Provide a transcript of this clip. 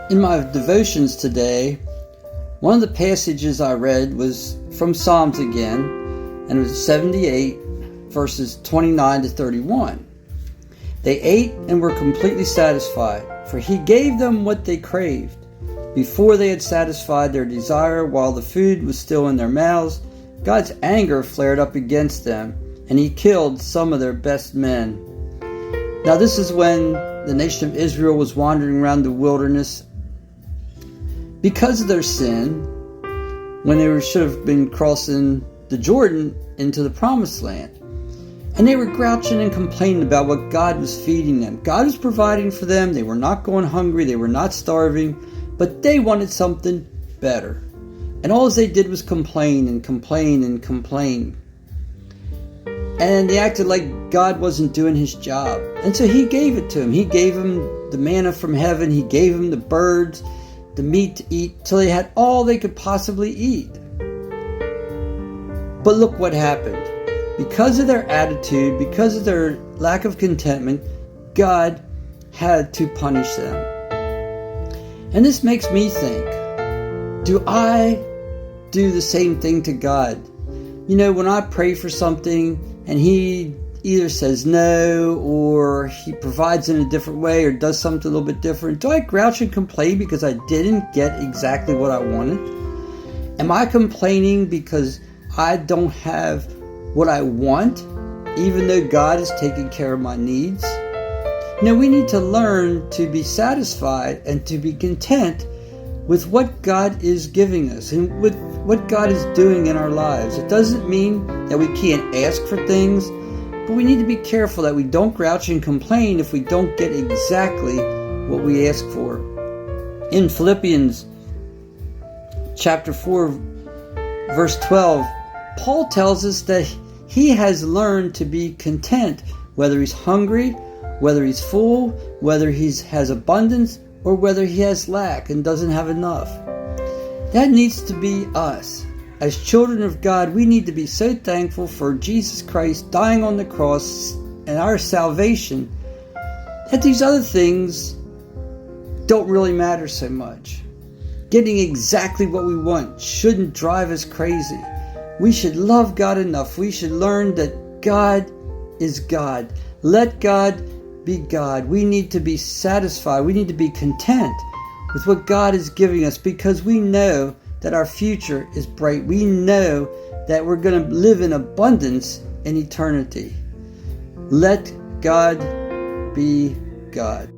In my devotions today, one of the passages I read was from Psalms again, and it was 78, verses 29 to 31. They ate and were completely satisfied, for he gave them what they craved. Before they had satisfied their desire, while the food was still in their mouths, God's anger flared up against them, and he killed some of their best men. Now this is when the nation of Israel was wandering around the wilderness because of their sin, when they should have been crossing the Jordan into the promised land. And they were grouching and complaining about what God was feeding them. God was providing for them. They were not going hungry. They were not starving. But they wanted something better. And all they did was complain and complain and complain. And they acted like God wasn't doing his job. And so he gave it to them. He gave them the manna from heaven. He gave them the birds, the meat to eat, till they had all they could possibly eat. But look what happened. Because of their attitude, because of their lack of contentment, God had to punish them. And this makes me think, do I do the same thing to God? You know, when I pray for something and he either says no, or he provides in a different way, or does something a little bit different, do I grouch and complain because I didn't get exactly what I wanted? Am I complaining because I don't have what I want, even though God is taking care of my needs? You know, we need to learn to be satisfied and to be content with what God is giving us and with what God is doing in our lives. It doesn't mean that we can't ask for things, but we need to be careful that we don't grouch and complain if we don't get exactly what we ask for. In Philippians chapter 4, verse 12, Paul tells us that he has learned to be content, whether he's hungry, whether he's full, whether he has abundance, or whether he has lack and doesn't have enough. That needs to be us. As children of God, we need to be so thankful for Jesus Christ dying on the cross and our salvation that these other things don't really matter so much. Getting exactly what we want shouldn't drive us crazy. We should love God enough. We should learn that God is God. Let God be God. We need to be satisfied. We need to be content with what God is giving us, because we know that our future is bright. We know that we're going to live in abundance in eternity. Let God be God.